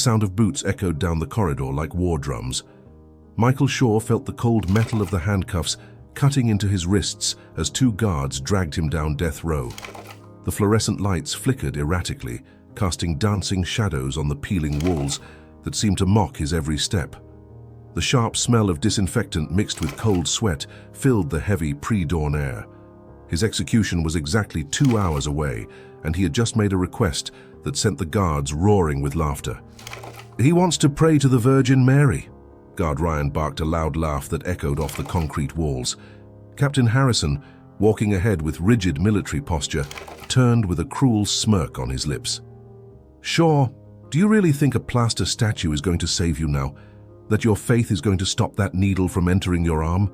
The sound of boots echoed down the corridor like war drums. Michael Shaw felt the cold metal of the handcuffs cutting into his wrists as two guards dragged him down death row. The fluorescent lights flickered erratically, casting dancing shadows on the peeling walls that seemed to mock his every step. The sharp smell of disinfectant mixed with cold sweat filled the heavy pre-dawn air. His execution was exactly 2 hours away, and he had just made a request that sent the guards roaring with laughter. "He wants to pray to the Virgin Mary." Guard Ryan barked a loud laugh that echoed off the concrete walls. Captain Harrison, walking ahead with rigid military posture, turned with a cruel smirk on his lips. "Shaw, do you really think a plaster statue is going to save you now? That your faith is going to stop that needle from entering your arm?"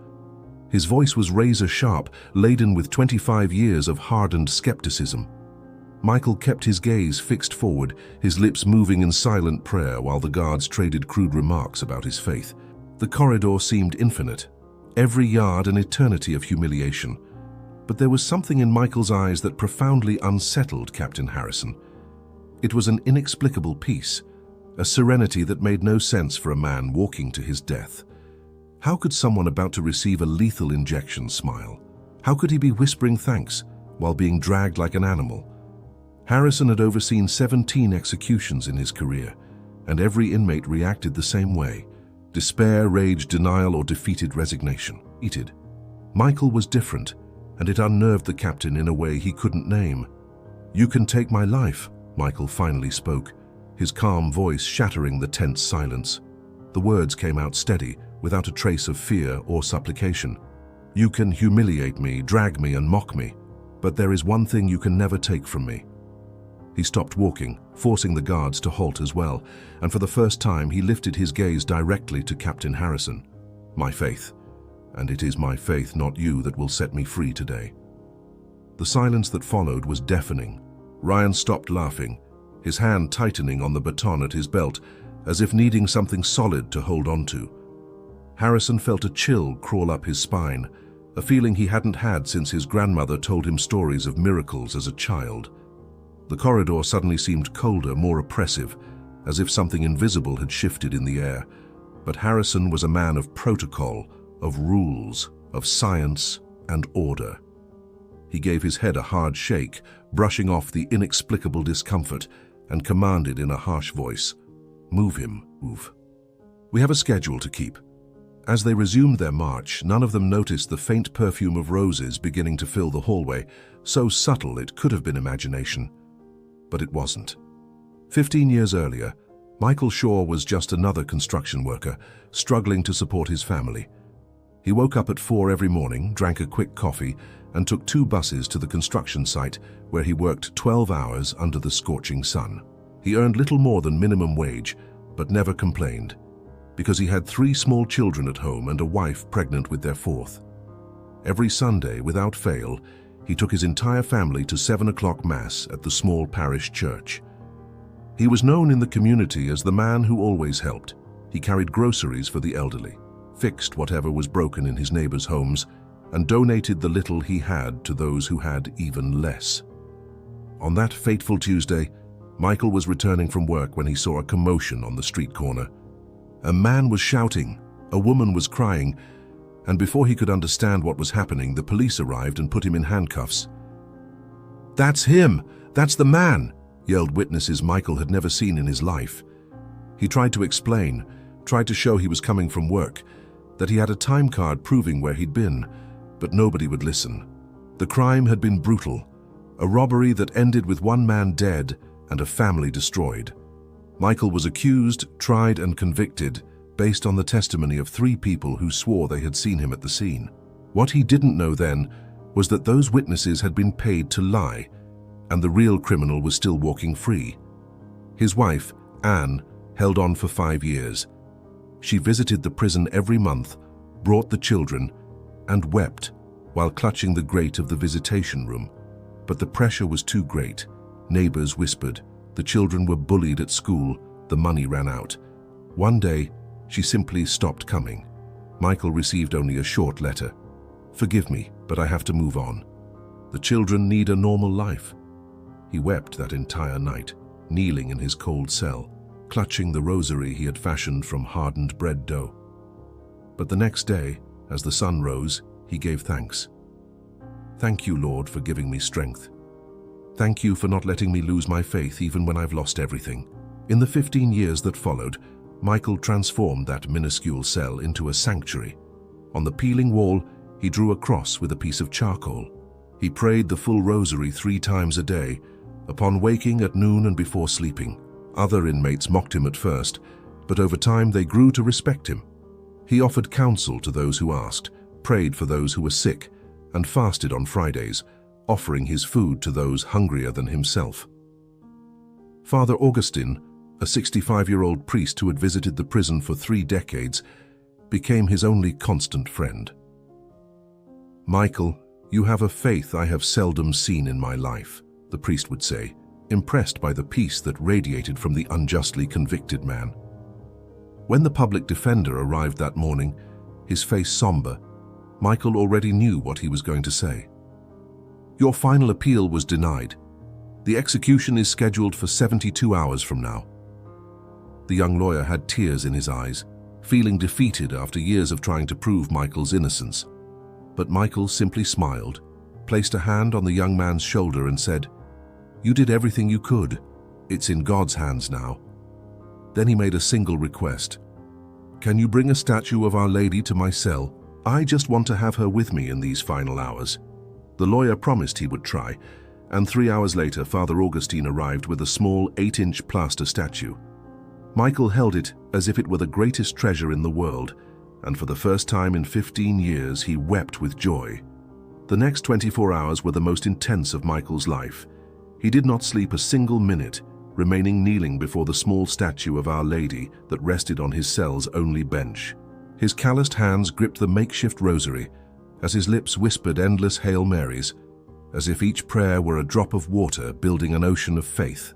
His voice was razor-sharp, laden with 25 years of hardened skepticism. Michael kept his gaze fixed forward, his lips moving in silent prayer while the guards traded crude remarks about his faith. The corridor seemed infinite, every yard an eternity of humiliation. But there was something in Michael's eyes that profoundly unsettled Captain Harrison. It was an inexplicable peace, a serenity that made no sense for a man walking to his death. How could someone about to receive a lethal injection smile? How could he be whispering thanks while being dragged like an animal? Harrison had overseen 17 executions in his career, and every inmate reacted the same way: despair, rage, denial, or defeated resignation. Michael was different, and it unnerved the captain in a way he couldn't name. "You can take my life," Michael finally spoke, his calm voice shattering the tense silence. The words came out steady, without a trace of fear or supplication. "You can humiliate me, drag me, and mock me, but there is one thing you can never take from me." He stopped walking, forcing the guards to halt as well, and for the first time he lifted his gaze directly to Captain Harrison. "My faith, and it is my faith, not you, that will set me free today." The silence that followed was deafening. Ryan stopped laughing, his hand tightening on the baton at his belt, as if needing something solid to hold on to. Harrison felt a chill crawl up his spine, a feeling he hadn't had since his grandmother told him stories of miracles as a child. The corridor suddenly seemed colder, more oppressive, as if something invisible had shifted in the air. But Harrison was a man of protocol, of rules, of science and order. He gave his head a hard shake, brushing off the inexplicable discomfort, and commanded in a harsh voice, "Move him, move. We have a schedule to keep." As they resumed their march, none of them noticed the faint perfume of roses beginning to fill the hallway, so subtle it could have been imagination. But it wasn't. 15 years earlier, Michael Shaw was just another construction worker, struggling to support his family. He woke up at 4 every morning, drank a quick coffee, and took 2 buses to the construction site where he worked 12 hours under the scorching sun. He earned little more than minimum wage, but never complained, because he had 3 small children at home and a wife pregnant with their 4th. Every Sunday, without fail, he took his entire family to 7 o'clock Mass at the small parish church. He was known in the community as the man who always helped. He carried groceries for the elderly, fixed whatever was broken in his neighbors' homes, and donated the little he had to those who had even less. On that fateful Tuesday, Michael was returning from work when he saw a commotion on the street corner. A man was shouting, a woman was crying, and before he could understand what was happening, the police arrived and put him in handcuffs. "That's him! That's the man!" yelled witnesses Michael had never seen in his life. He tried to explain, tried to show he was coming from work, that he had a time card proving where he'd been, but nobody would listen. The crime had been brutal, a robbery that ended with 1 man dead and a family destroyed. Michael was accused, tried, and convicted based on the testimony of 3 people who swore they had seen him at the scene. What he didn't know then was that those witnesses had been paid to lie, and the real criminal was still walking free. His wife, Anne, held on for 5 years. She visited the prison every month, brought the children, and wept while clutching the grate of the visitation room. But the pressure was too great. Neighbors whispered. The children were bullied at school. The money ran out. One day, she simply stopped coming. Michael received only a short letter. "Forgive me, but I have to move on. The children need a normal life." He wept that entire night, kneeling in his cold cell, clutching the rosary he had fashioned from hardened bread dough. But the next day, as the sun rose, he gave thanks. "Thank you, Lord, for giving me strength. Thank you for not letting me lose my faith even when I've lost everything." In the 15 years that followed, Michael transformed that minuscule cell into a sanctuary. On the peeling wall, he drew a cross with a piece of charcoal. He prayed the full rosary 3 times a day, upon waking, at noon, and before sleeping. Other inmates mocked him at first, but over time they grew to respect him. He offered counsel to those who asked, prayed for those who were sick, and fasted on Fridays, offering his food to those hungrier than himself. Father Augustine, a 65-year-old priest who had visited the prison for 3 decades, became his only constant friend. "Michael, you have a faith I have seldom seen in my life," the priest would say, impressed by the peace that radiated from the unjustly convicted man. When the public defender arrived that morning, his face somber, Michael already knew what he was going to say. "Your final appeal was denied. The execution is scheduled for 72 hours from now." The young lawyer had tears in his eyes, feeling defeated after years of trying to prove Michael's innocence. But Michael simply smiled, placed a hand on the young man's shoulder and said, "You did everything you could. It's in God's hands now." Then he made a single request. "Can you bring a statue of Our Lady to my cell? I just want to have her with me in these final hours." The lawyer promised he would try, and 3 hours later Father Augustine arrived with a small 8-inch plaster statue. Michael held it as if it were the greatest treasure in the world, and for the first time in 15 years he wept with joy. The next 24 hours were the most intense of Michael's life. He did not sleep a single minute, remaining kneeling before the small statue of Our Lady that rested on his cell's only bench. His calloused hands gripped the makeshift rosary, as his lips whispered endless Hail Marys, as if each prayer were a drop of water building an ocean of faith.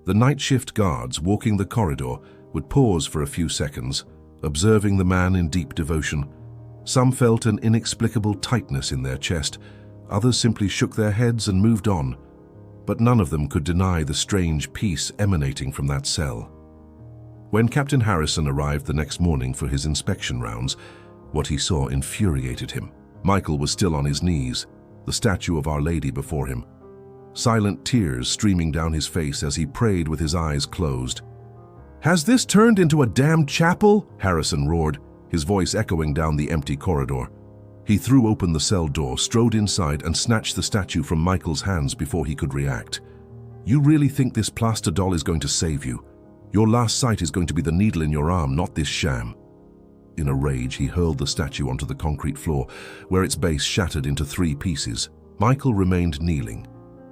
The night shift guards walking the corridor would pause for a few seconds, observing the man in deep devotion. Some felt an inexplicable tightness in their chest, others simply shook their heads and moved on, but none of them could deny the strange peace emanating from that cell. When Captain Harrison arrived the next morning for his inspection rounds, what he saw infuriated him. Michael was still on his knees, the statue of Our Lady before him, silent tears streaming down his face as he prayed with his eyes closed. "Has this turned into a damn chapel?" Harrison roared, his voice echoing down the empty corridor. He threw open the cell door, strode inside, and snatched the statue from Michael's hands before he could react. "You really think this plaster doll is going to save you? Your last sight is going to be the needle in your arm, not this sham." In a rage, he hurled the statue onto the concrete floor, where its base shattered into 3 pieces. Michael remained kneeling,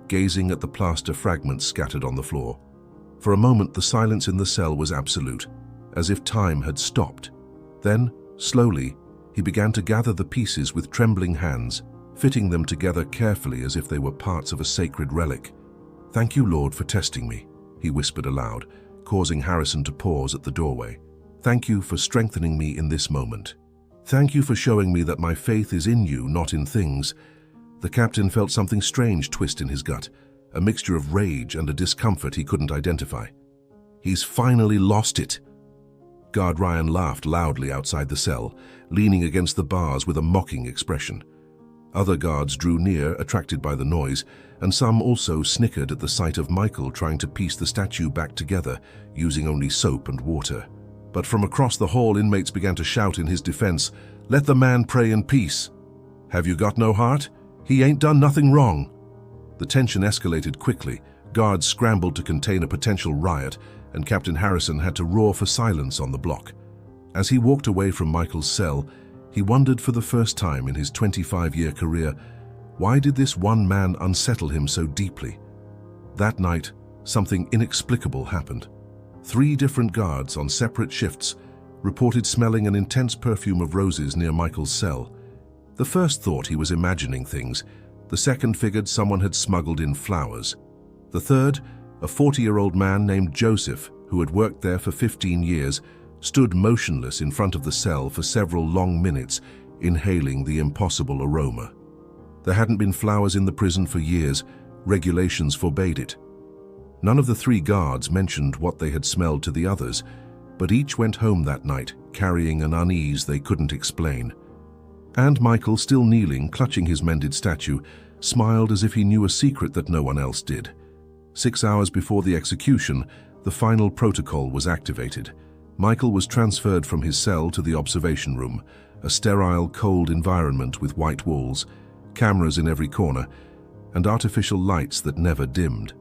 gazing at the plaster fragments scattered on the floor. For a moment, the silence in the cell was absolute, as if time had stopped. Then, slowly, he began to gather the pieces with trembling hands, fitting them together carefully as if they were parts of a sacred relic. "Thank you, Lord, for testing me," he whispered aloud, causing Harrison to pause at the doorway. "Thank you for strengthening me in this moment. Thank you for showing me that my faith is in you, not in things." The captain felt something strange twist in his gut, a mixture of rage and a discomfort he couldn't identify. "He's finally lost it." Guard Ryan laughed loudly outside the cell, leaning against the bars with a mocking expression. Other guards drew near, attracted by the noise, and some also snickered at the sight of Michael trying to piece the statue back together, using only soap and water. But from across the hall, inmates began to shout in his defense, "Let the man pray in peace. Have you got no heart? He ain't done nothing wrong." The tension escalated quickly. Guards scrambled to contain a potential riot, and Captain Harrison had to roar for silence on the block. As he walked away from Michael's cell, he wondered for the first time in his 25-year career, why did this one man unsettle him so deeply? That night, something inexplicable happened. 3 different guards on separate shifts reported smelling an intense perfume of roses near Michael's cell. The first thought he was imagining things. The second figured someone had smuggled in flowers. The third, a 40-year-old man named Joseph, who had worked there for 15 years, stood motionless in front of the cell for several long minutes, inhaling the impossible aroma. There hadn't been flowers in the prison for years. Regulations forbade it. None of the three guards mentioned what they had smelled to the others, but each went home that night carrying an unease they couldn't explain. And Michael, still kneeling, clutching his mended statue, smiled as if he knew a secret that no one else did. 6 hours before the execution, the final protocol was activated. Michael was transferred from his cell to the observation room, a sterile, cold environment with white walls, cameras in every corner, and artificial lights that never dimmed.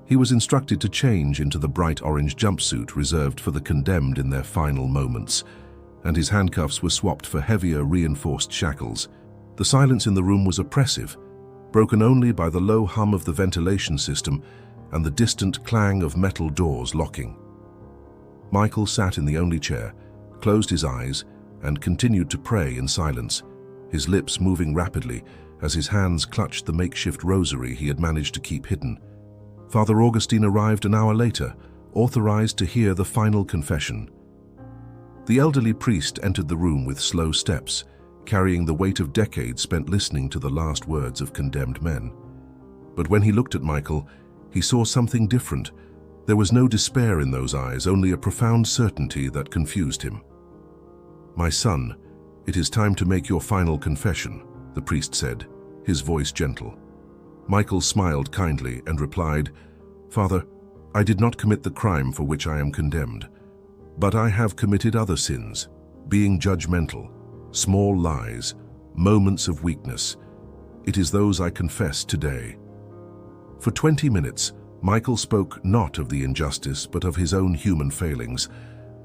He was instructed to change into the bright orange jumpsuit reserved for the condemned in their final moments, and his handcuffs were swapped for heavier, reinforced shackles. The silence in the room was oppressive, broken only by the low hum of the ventilation system and the distant clang of metal doors locking. Michael sat in the only chair, closed his eyes, and continued to pray in silence, his lips moving rapidly as his hands clutched the makeshift rosary he had managed to keep hidden. Father Augustine arrived an hour later, authorized to hear the final confession. The elderly priest entered the room with slow steps, carrying the weight of decades spent listening to the last words of condemned men. But when he looked at Michael, he saw something different. There was no despair in those eyes, only a profound certainty that confused him. "My son, it is time to make your final confession," the priest said, his voice gentle. Michael smiled kindly and replied, "Father, I did not commit the crime for which I am condemned, but I have committed other sins, being judgmental, small lies, moments of weakness. It is those I confess today." For 20 minutes, Michael spoke not of the injustice but of his own human failings,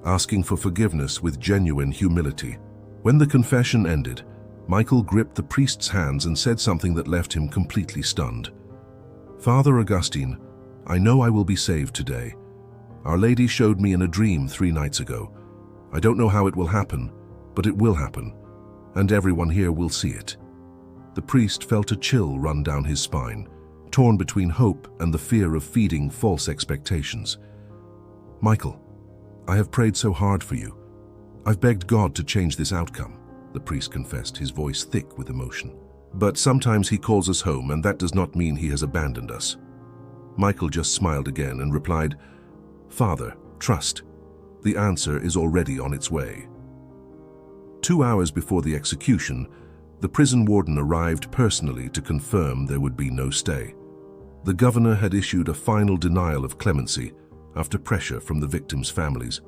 asking for forgiveness with genuine humility. When the confession ended, Michael gripped the priest's hands and said something that left him completely stunned. "Father Augustine, I know I will be saved today. Our Lady showed me in a dream 3 nights ago. I don't know how it will happen, but it will happen, and everyone here will see it." The priest felt a chill run down his spine, torn between hope and the fear of feeding false expectations. "Michael, I have prayed so hard for you. I've begged God to change this outcome," the priest confessed, his voice thick with emotion. "But sometimes he calls us home, and that does not mean he has abandoned us." Michael just smiled again and replied, "Father, trust. The answer is already on its way." 2 hours before the execution, the prison warden arrived personally to confirm there would be no stay. The governor had issued a final denial of clemency after pressure from the victims' families.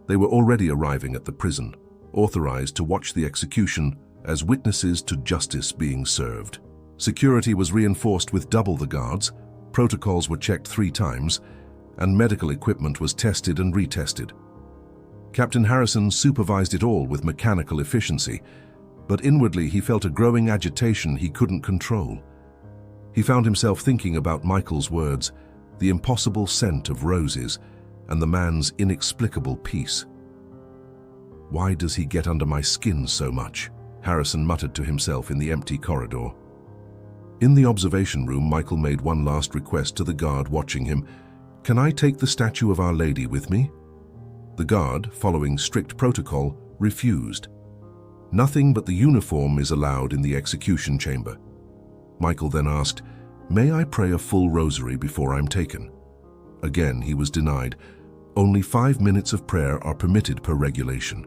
They were already arriving at the prison, authorized to watch the execution as witnesses to justice being served. Security was reinforced with double the guards, protocols were checked 3 times, and medical equipment was tested and retested. Captain Harrison supervised it all with mechanical efficiency, but inwardly he felt a growing agitation he couldn't control. He found himself thinking about Michael's words, the impossible scent of roses, and the man's inexplicable peace. "Why does he get under my skin so much?" Harrison muttered to himself in the empty corridor. In the observation room, Michael made one last request to the guard watching him. "Can I take the statue of Our Lady with me?" The guard, following strict protocol, refused. Nothing but the uniform is allowed in the execution chamber. Michael then asked, "May I pray a full rosary before I'm taken?" Again, he was denied. Only 5 minutes of prayer are permitted per regulation.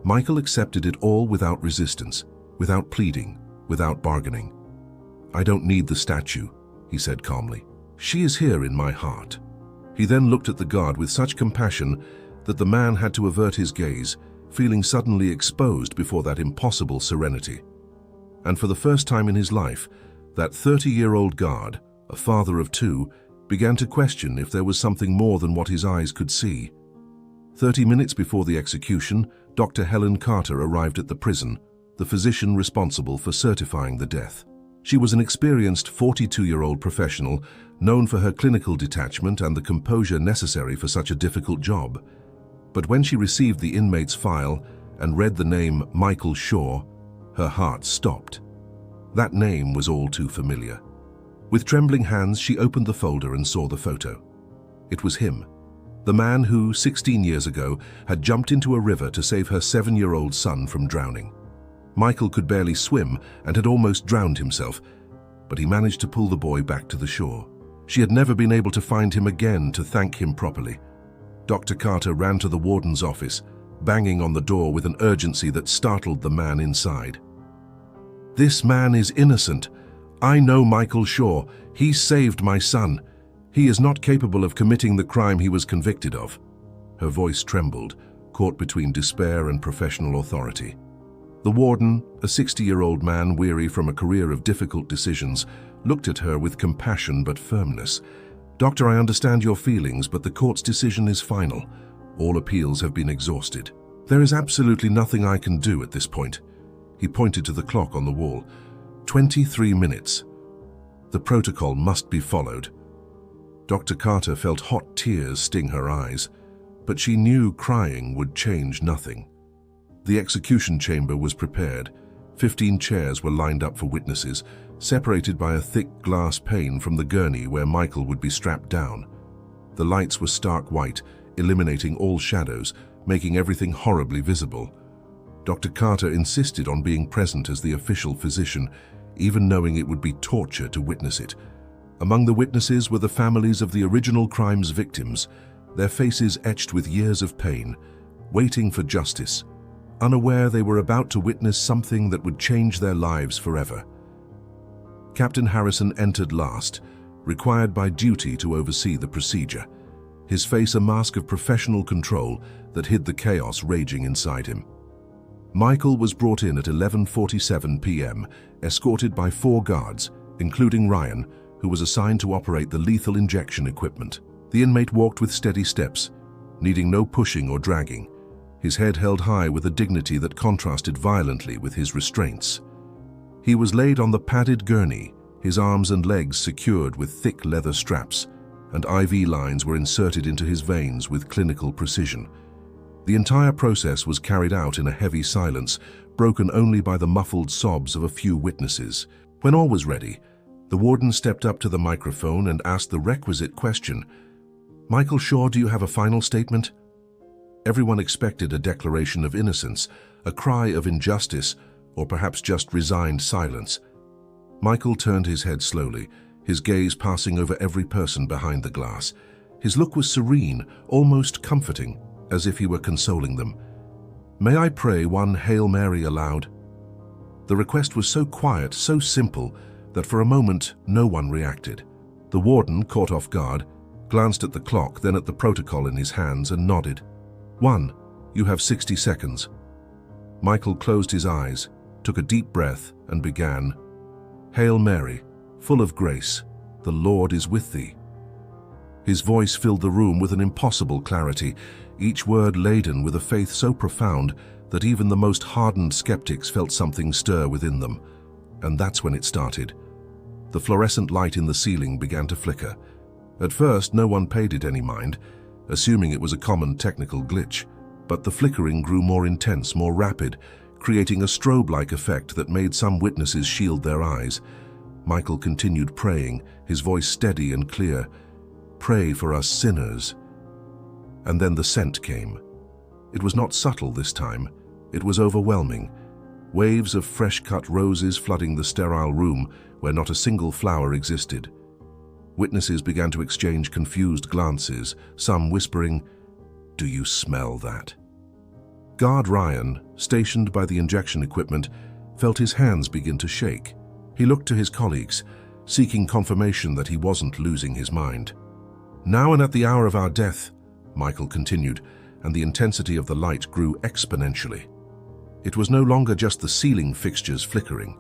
Michael accepted it all without resistance, without pleading, without bargaining. "I don't need the statue," he said calmly. "She is here in my heart." He then looked at the guard with such compassion that the man had to avert his gaze, feeling suddenly exposed before that impossible serenity. And for the first time in his life, that 30-year-old guard, a father of 2, began to question if there was something more than what his eyes could see. 30 minutes before the execution, Dr. Helen Carter arrived at the prison, the physician responsible for certifying the death. She was an experienced 42-year-old professional, known for her clinical detachment and the composure necessary for such a difficult job. But when she received the inmate's file and read the name Michael Shaw, her heart stopped. That name was all too familiar. With trembling hands, she opened the folder and saw the photo. It was him, the man who, 16 years ago, had jumped into a river to save her 7-year-old son from drowning. Michael could barely swim and had almost drowned himself, but he managed to pull the boy back to the shore. She had never been able to find him again to thank him properly. Dr. Carter ran to the warden's office, banging on the door with an urgency that startled the man inside. "This man is innocent. I know Michael Shaw. He saved my son. He is not capable of committing the crime he was convicted of." Her voice trembled, caught between despair and professional authority. The warden, a 60-year-old man weary from a career of difficult decisions, looked at her with compassion but firmness. "Doctor, I understand your feelings, but the court's decision is final. All appeals have been exhausted. There is absolutely nothing I can do at this point." He pointed to the clock on the wall. 23 minutes. The protocol must be followed. Dr. Carter felt hot tears sting her eyes, but she knew crying would change nothing. The execution chamber was prepared. 15 chairs were lined up for witnesses, separated by a thick glass pane from the gurney where Michael would be strapped down. The lights were stark white, eliminating all shadows, making everything horribly visible. Dr. Carter insisted on being present as the official physician, even knowing it would be torture to witness it. Among the witnesses were the families of the original crime's victims, their faces etched with years of pain, waiting for justice, unaware they were about to witness something that would change their lives forever. Captain Harrison entered last, required by duty to oversee the procedure, his face a mask of professional control that hid the chaos raging inside him. Michael was brought in at 11:47 p.m., escorted by 4 guards, including Ryan, who was assigned to operate the lethal injection equipment. The inmate walked with steady steps, needing no pushing or dragging, his head held high with a dignity that contrasted violently with his restraints. He was laid on the padded gurney, his arms and legs secured with thick leather straps, and IV lines were inserted into his veins with clinical precision. The entire process was carried out in a heavy silence, broken only by the muffled sobs of a few witnesses. When all was ready, the warden stepped up to the microphone and asked the requisite question, "Michael Shaw, do you have a final statement?" Everyone expected a declaration of innocence, a cry of injustice, or perhaps just resigned silence. Michael turned his head slowly, his gaze passing over every person behind the glass. His look was serene, almost comforting, as if he were consoling them. "May I pray one Hail Mary aloud?" The request was so quiet, so simple, that for a moment no one reacted. The warden, caught off guard, glanced at the clock, then at the protocol in his hands and nodded. "1, you have 60 seconds. Michael closed his eyes, took a deep breath, and began, "Hail Mary, full of grace, the Lord is with thee." His voice filled the room with an impossible clarity, each word laden with a faith so profound that even the most hardened skeptics felt something stir within them. And that's when it started. The fluorescent light in the ceiling began to flicker. At first, no one paid it any mind, assuming it was a common technical glitch, but the flickering grew more intense, more rapid, creating a strobe-like effect that made some witnesses shield their eyes. Michael continued praying, his voice steady and clear, "Pray for us sinners." And then the scent came. It was not subtle this time. It was overwhelming. Waves of fresh-cut roses flooding the sterile room where not a single flower existed. Witnesses began to exchange confused glances, some whispering, "Do you smell that?" Guard Ryan, stationed by the injection equipment, felt his hands begin to shake. He looked to his colleagues, seeking confirmation that he wasn't losing his mind. "Now and at the hour of our death," Michael continued, and the intensity of the light grew exponentially. It was no longer just the ceiling fixtures flickering.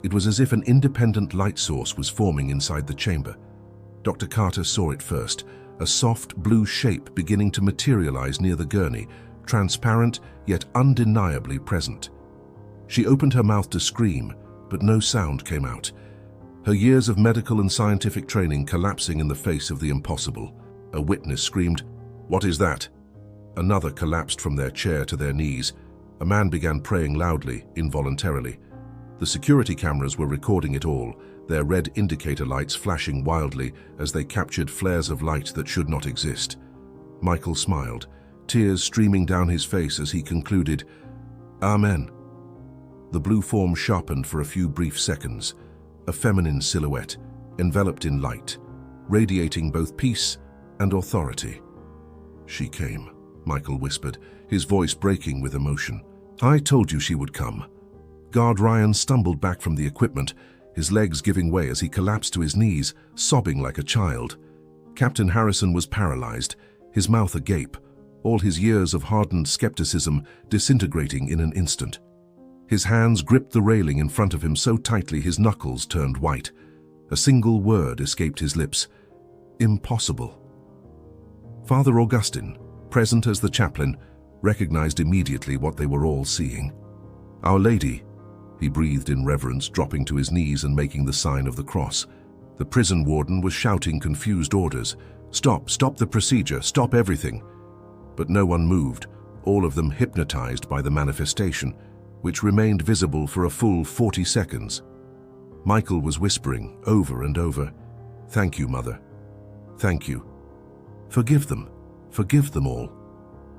It was as if an independent light source was forming inside the chamber. Dr. Carter saw it first, a soft blue shape beginning to materialize near the gurney, transparent yet undeniably present. She opened her mouth to scream, but no sound came out, her years of medical and scientific training collapsing in the face of the impossible. A witness screamed, "What is that?" Another collapsed from their chair to their knees. A man began praying loudly, involuntarily. The security cameras were recording it all, their red indicator lights flashing wildly as they captured flares of light that should not exist. Michael smiled, tears streaming down his face as he concluded, "Amen." The blue form sharpened for a few brief seconds, a feminine silhouette, enveloped in light, radiating both peace and authority. "She came," Michael whispered, his voice breaking with emotion. "I told you she would come." Guard Ryan stumbled back from the equipment, his legs giving way as he collapsed to his knees, sobbing like a child. Captain Harrison was paralyzed, his mouth agape, all his years of hardened skepticism disintegrating in an instant. His hands gripped the railing in front of him so tightly his knuckles turned white. A single word escaped his lips: "Impossible." Father Augustine, present as the chaplain, recognized immediately what they were all seeing. "Our Lady," he breathed in reverence, dropping to his knees and making the sign of the cross. The prison warden was shouting confused orders. "Stop, stop the procedure, stop everything." But no one moved, all of them hypnotized by the manifestation, which remained visible for a full 40 seconds. Michael was whispering over and over, "Thank you, Mother. Thank you. Forgive them. Forgive them all."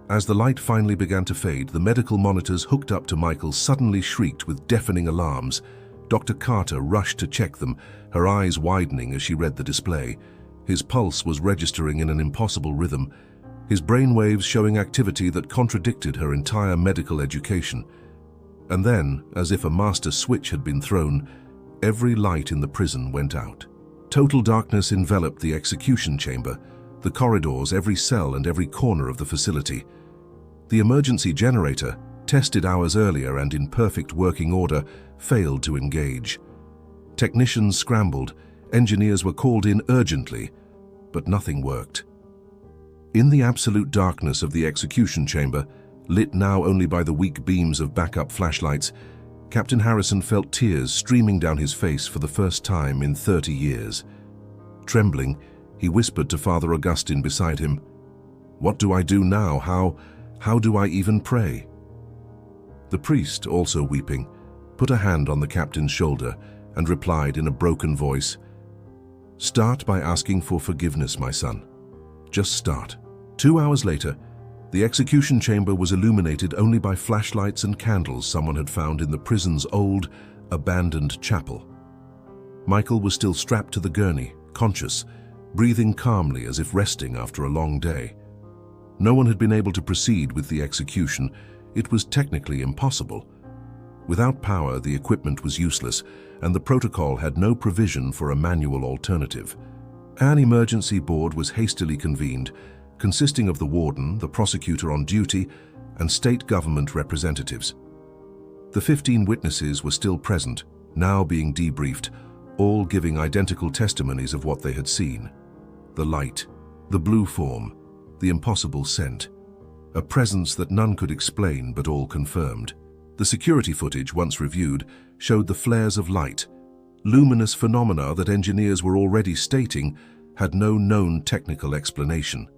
As the light finally began to fade, the medical monitors hooked up to Michael suddenly shrieked with deafening alarms. Dr. Carter rushed to check them, her eyes widening as she read the display. His pulse was registering in an impossible rhythm, his brainwaves showing activity that contradicted her entire medical education. And then, as if a master switch had been thrown, every light in the prison went out. Total darkness enveloped the execution chamber, the corridors, every cell and every corner of the facility. The emergency generator, tested hours earlier and in perfect working order, failed to engage. Technicians scrambled, engineers were called in urgently, but nothing worked. In the absolute darkness of the execution chamber, lit now only by the weak beams of backup flashlights, Captain Harrison felt tears streaming down his face for the first time in 30 years. Trembling, he whispered to Father Augustine beside him, "What do I do now? How do I even pray?" The priest, also weeping, put a hand on the captain's shoulder and replied in a broken voice, "Start by asking for forgiveness, my son. Just start." 2 hours later, the execution chamber was illuminated only by flashlights and candles someone had found in the prison's old, abandoned chapel. Michael was still strapped to the gurney, conscious, breathing calmly as if resting after a long day. No one had been able to proceed with the execution. It was technically impossible. Without power, the equipment was useless, and the protocol had no provision for a manual alternative. An emergency board was hastily convened, consisting of the warden, the prosecutor on duty, and state government representatives. The 15 witnesses were still present, now being debriefed, all giving identical testimonies of what they had seen. The light, the blue form, the impossible scent, a presence that none could explain but all confirmed. The security footage, once reviewed, showed the flares of light, luminous phenomena that engineers were already stating had no known technical explanation.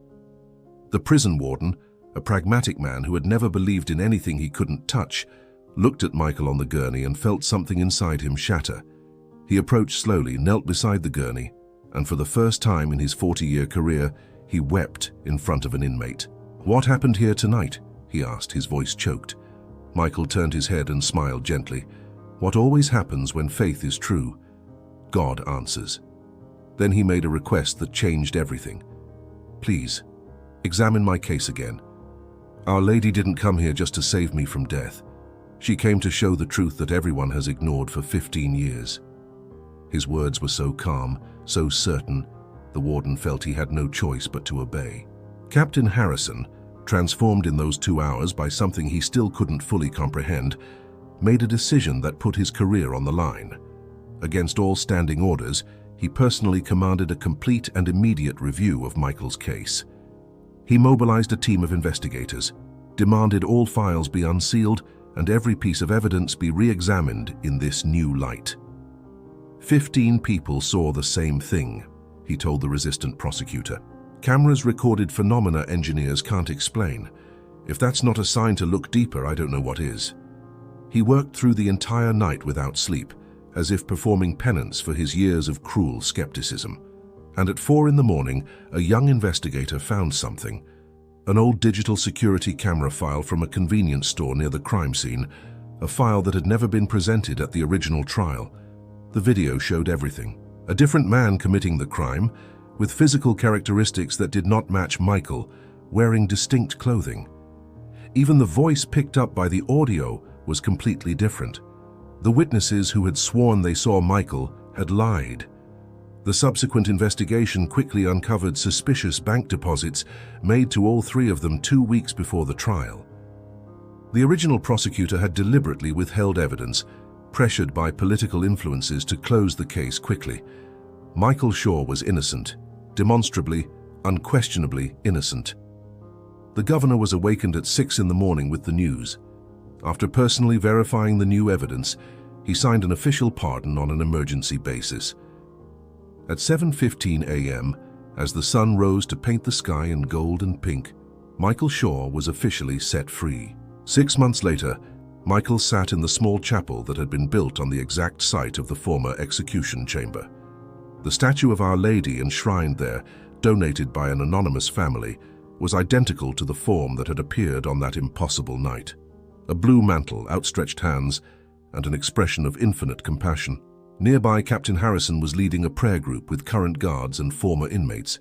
The prison warden, a pragmatic man who had never believed in anything he couldn't touch, looked at Michael on the gurney and felt something inside him shatter. He approached slowly, knelt beside the gurney, and for the first time in his 40-year career, he wept in front of an inmate. "What happened here tonight?" he asked, his voice choked. Michael turned his head and smiled gently. "What always happens when faith is true? God answers." Then he made a request that changed everything. "Please, examine my case again. Our Lady didn't come here just to save me from death. She came to show the truth that everyone has ignored for 15 years. His words were so calm, so certain, the warden felt he had no choice but to obey. Captain Harrison, transformed in those 2 hours by something he still couldn't fully comprehend, made a decision that put his career on the line. Against all standing orders, he personally commanded a complete and immediate review of Michael's case. He mobilized a team of investigators, demanded all files be unsealed and every piece of evidence be re-examined in this new light. 15 people saw the same thing, he told the resistant prosecutor. Cameras recorded phenomena engineers can't explain. If that's not a sign to look deeper, I don't know what is. He worked through the entire night without sleep, as if performing penance for his years of cruel skepticism. And at 4 in the morning, a young investigator found something. An old digital security camera file from a convenience store near the crime scene, a file that had never been presented at the original trial. The video showed everything. A different man committing the crime, with physical characteristics that did not match Michael, wearing distinct clothing. Even the voice picked up by the audio was completely different. The witnesses who had sworn they saw Michael had lied. The subsequent investigation quickly uncovered suspicious bank deposits made to all three of them 2 weeks before the trial. The original prosecutor had deliberately withheld evidence, pressured by political influences to close the case quickly. Michael Shaw was innocent, demonstrably, unquestionably innocent. The governor was awakened at 6 in the morning with the news. After personally verifying the new evidence, he signed an official pardon on an emergency basis. At 7:15 a.m., as the sun rose to paint the sky in gold and pink, Michael Shaw was officially set free. 6 months later, Michael sat in the small chapel that had been built on the exact site of the former execution chamber. The statue of Our Lady enshrined there, donated by an anonymous family, was identical to the form that had appeared on that impossible night. A blue mantle, outstretched hands, and an expression of infinite compassion. Nearby, Captain Harrison was leading a prayer group with current guards and former inmates.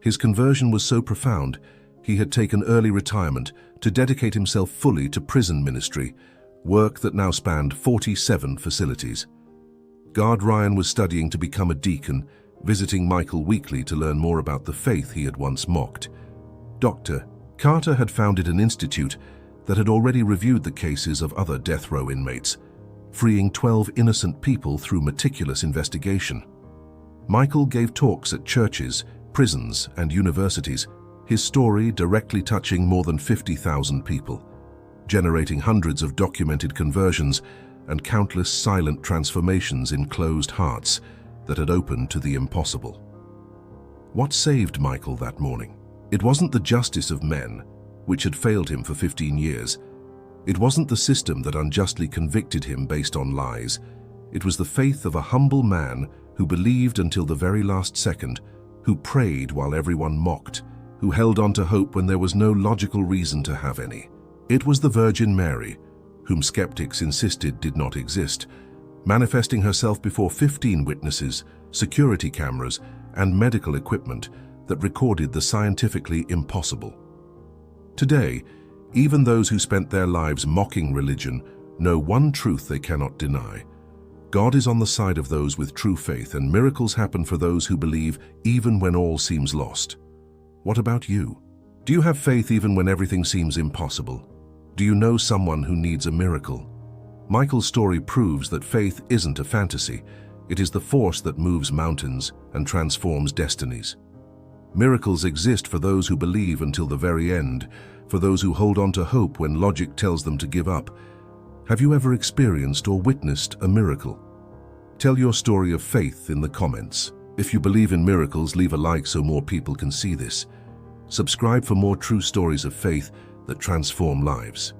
His conversion was so profound, he had taken early retirement to dedicate himself fully to prison ministry, work that now spanned 47 facilities. Guard Ryan was studying to become a deacon, visiting Michael weekly to learn more about the faith he had once mocked. Dr. Carter had founded an institute that had already reviewed the cases of other death row inmates, freeing 12 innocent people through meticulous investigation. Michael gave talks at churches, prisons, and universities, his story directly touching more than 50,000 people, generating hundreds of documented conversions and countless silent transformations in closed hearts that had opened to the impossible. What saved Michael that morning? It wasn't the justice of men, which had failed him for 15 years. It wasn't the system that unjustly convicted him based on lies. It was the faith of a humble man who believed until the very last second, who prayed while everyone mocked, who held on to hope when there was no logical reason to have any. It was the Virgin Mary, whom skeptics insisted did not exist, manifesting herself before 15 witnesses, security cameras, and medical equipment that recorded the scientifically impossible. Today, even those who spent their lives mocking religion know one truth they cannot deny. God is on the side of those with true faith, and miracles happen for those who believe even when all seems lost. What about you? Do you have faith even when everything seems impossible? Do you know someone who needs a miracle? Michael's story proves that faith isn't a fantasy. It is the force that moves mountains and transforms destinies. Miracles exist for those who believe until the very end, for those who hold on to hope when logic tells them to give up. Have you ever experienced or witnessed a miracle? Tell your story of faith in the comments. If you believe in miracles, leave a like so more people can see this. Subscribe for more true stories of faith that transform lives.